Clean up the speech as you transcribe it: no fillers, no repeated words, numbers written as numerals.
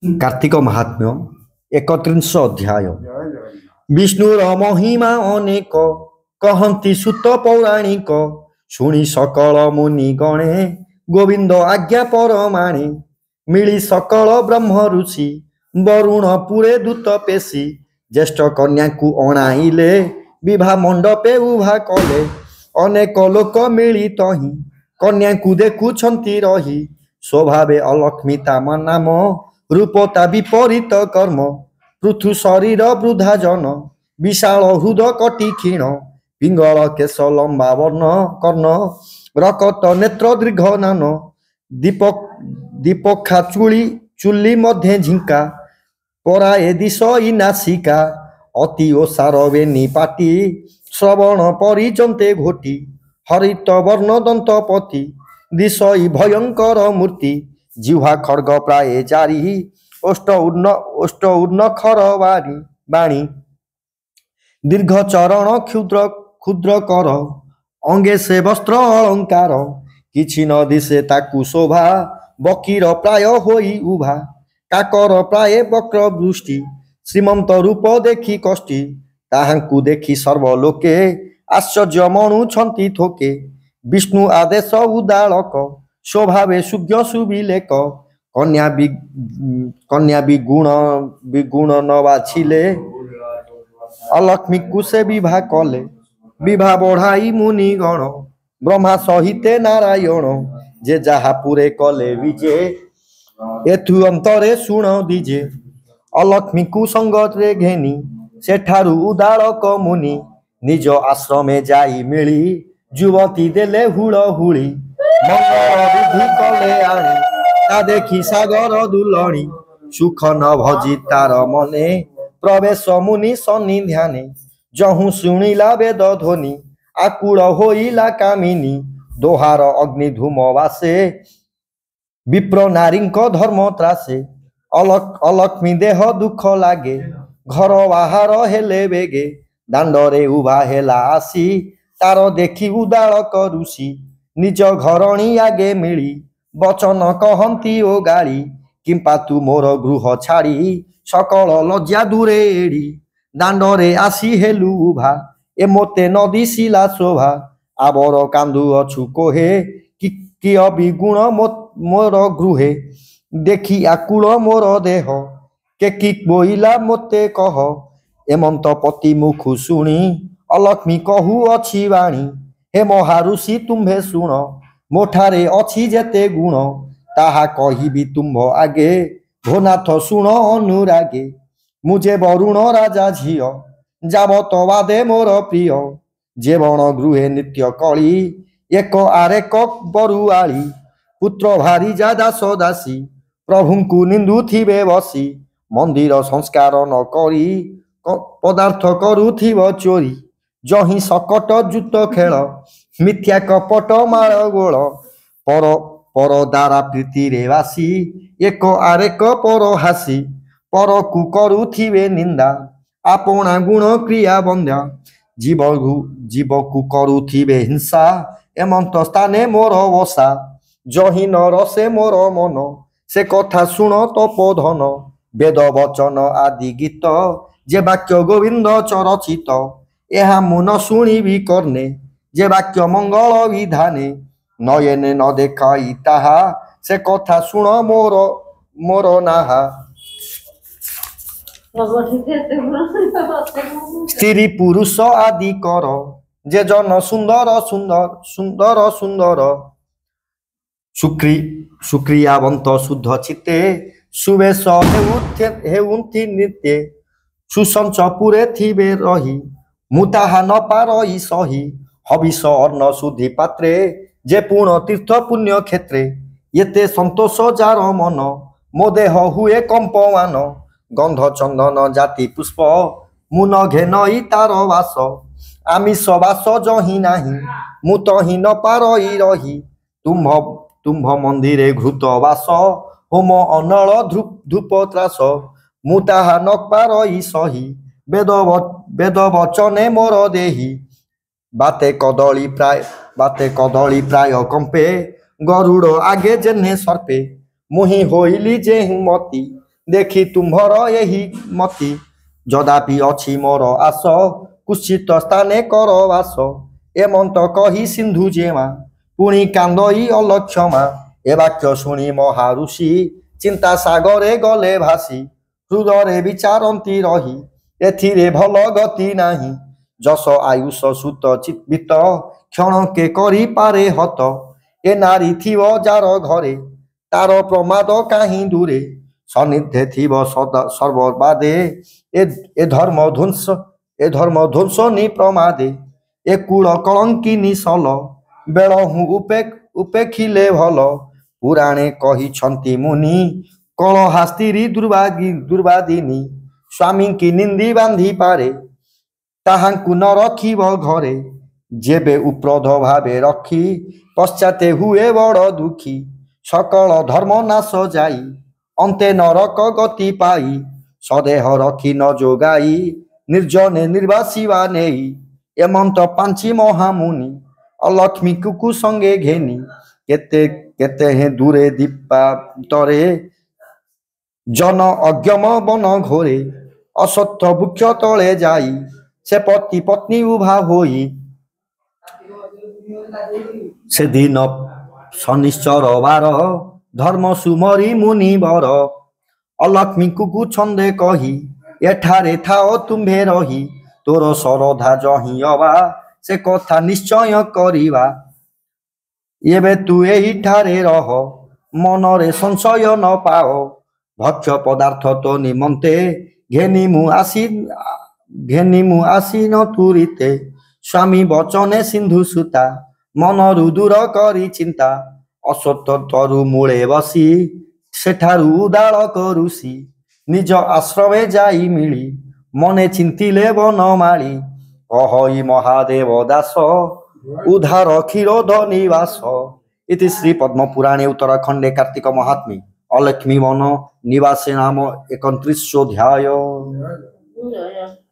कार्तिक महात्म्य 31 अध्याय विष्णुर महिमा अनेक कहती सुत पौराणिक शुणी सकल मुनि गणे गोविंद आज्ञा परमाणे मिली सकल ब्रह्म ऋषि वरुण पुरे दूत पेशी ज्येष्ठ कन्या को अणाइले विवाह मंडपे उभा कले अनेक लोक मिलित ही कन्या को देखुछंती रही स्वभावे अलक्ष्मिता नाम रूपता विपरीत कर्म पृथु शरीर वृद्धा जन विशाल हृद कटी क्षीण पिंगल केश लंबा वर्ण कर्ण रकत नेत्र दीर्घ नान दीपखा चुली मध्य झिंका पराए दिश नासिका अति ओसार वेणी पाटी श्रवण परिजंते घोटी हरित वर्ण दंतपति दिश भयंकर मूर्ति जिह्वा खड्ग प्राय जारी ओष्ट उर्ण खर बाणी दीर्घ चरण क्षुद्र क्षुद्र कर अंगे से वस्त्र अलंकार किछि न दिशे ताकु शोभा बकीर प्राय होई उभा काकर प्राय वक्र दृष्टि श्रीमंत रूप देखी कष्टि ताहांकु देखी सर्वलोके आश्चर्य मणुछंती थोके विष्णु आदेश उदालक स्वभावे सुज्ञ सुविलेक कन्या विगुण न बाछिले अलक्ष्मी कुसे विवाह कले विवाह बढ़ाई मुनि गण ब्रह्मा सहिते नारायण जे जहा पुरे कले विजे एथु अंतरे शुण दीजे अलक्ष्मी को संगरे घेनी सेठारु उदालक मुनि निज आश्रमे जाई मिली युवती देले हुलहुली मंगल विधि कले आनी ता देखी सागर दुलणी सुख न भजी तार मने प्रवेश मुनि सन्नि ध्याने जहु शुणिला वेद ध्वनि आकुल होइला कामिनी दोहार अग्नि धूम वासे विप्र नारींक धर्म त्रासे अलक्ष्मी देह दुख लागे घर बाहार हेले बेगे दांडरे उभा हेला आसी तार देखी उदालक ऋषि निज घरणी आगे मिली बचन कहती ओ गाड़ी किंपा तू मोर गृह छाड़ी सकल लज्जा दूरे एड़ी दांडरे आसी हेलु उभा ए मोते न दिशिला शोभा आबर कांदु अछु कोहे कि अभिगुण मोर गृहे देखी आकुल मोर देह के कि बोइला मोते कह एमंत पति मुखु शुणी अलक्ष्मी कहू अछि वाणी हे महाऋषि तुम्भे शुण मोठारे अछि जेते गुण ताहा कहिबी तुम्भ आगे भोनाथ शुण अनुरागे मुझे वरुण राजा झियो जाबत वादे मोर प्रिय जेवण गृहे नित्य कली एक आरेक बरुआली पुत्र भारी जा दास दासी प्रभुंकु निंदुथिबे बसी मंदिर संस्कार न करी पदार्थ करुथिब चोरी जही सकट जुत खेल मिथ्या कपट मार गोल पर दारा प्रीति रे वासी एक आरेक पर हासी पर कु करुथिबे निंदा आपना गुण क्रिया बंध्या जीव को करुथिबे हिंसा एमंत स्थाने मोर वसा जही न रसे मोर मन से कथा शुण तपोधन वेद वचन आदि गीत जे वाक्य गोविंद चरचित यह मुन शुणिबी कर्णे जे वाक्य मंगल विधाने नयने न देखाई ताहा से कथा शुण मोर नाहा स्त्री पुरुष आदि कर जे जन सुंदर सुंदर सुंदर सुंदर सुक्रियावंत शुद्ध चित्ते सुवेश हेउंथि नित्ये सुसंच पुरे थिबे रही मुताहा न पारई सही हविष अन्न शुद्धि पात्रे जे पूर्ण तीर्थ पुण्य क्षेत्रे येते संतोष जार मन मो देह हुए कंपमान गंध चंदन जाति पुष्प मुन घेनई तार वास आमिष वास जही नाही मुत ही न पारई रही तुम्भ मंदिरे घृत वास होम अनल धूप त्रास मुताहा न पारई सही वेद वचने मोर देही बाते कदली प्राय कंपे गरुड़ आगे जेन्हे सर्पे मुहि होइली जे मती देखी तुम्भर यही मति जदापि अछि मोर आस कुचित स्थाने कर वास एमंत कही सिंधु जेमा पुणी कांदई अलक्षमा ए वाक्य शुणी महाऋषि चिंता सागरे गले भासी हृदय विचारती रही एथिरे भल गति नाही जस आयुष सुत चित्त क्षण के करी पारे हत ए नारी थिव जार घरे तार प्रमाद काहीं दूरे सन्निधे थिव सदा सर्वबादे ए धर्म ध्वंस नि प्रमादे ए कूल कलंकिनी सल बेलहु उपेखिले भल पुराणे कही छंती मुनि कलहास्त्री दुर्वादिनी स्वामी की निंदी बांधी पारे ताहांकु न रखिब घरे जेबे उप्रध भावे रखी पश्चाते हुए बड़ दुखी सकल धर्म नाश जाई अंते नरक गति पाई सदेह रखी न जोगाई निर्जने निर्वासिवा नेई एमंत पांची महामुनि अलक्ष्मी कुकु संगे घेनी केते केते हे दूरे दीपा तरे जन अज्ञम बन घोरे असत्य वृक्ष तले जाई से पति पत्नी उभा होई से दिन शनिश्चर बार धर्म सुमरी मुनि बर अलक्ष्मी कुकु छंदे कही एठारे थाओ तुम्भे रही तोर सरधा जही अबा से कथा निश्चय करिबा एबे तू एही ठारे रह मनरे संशय न पाओ भक्ष्य पदार्थ तो निमंते घेनिमु आसी न तुरीते स्वामी बचने सिंधु सुता मन रुदूर करी चिंता असत्य तरु मूले बसी सेठारु उदाल करुसी निज आश्रमे जाई मिली मने चिंतिले बनमाली कहि महादेव दास उद्धार क्षीरोध निवास इति श्री पद्म पुराणे उत्तराखंडे कार्तिक महात्म्ये अलक्ष्मी वन निवासे नाम 31 अध्याय।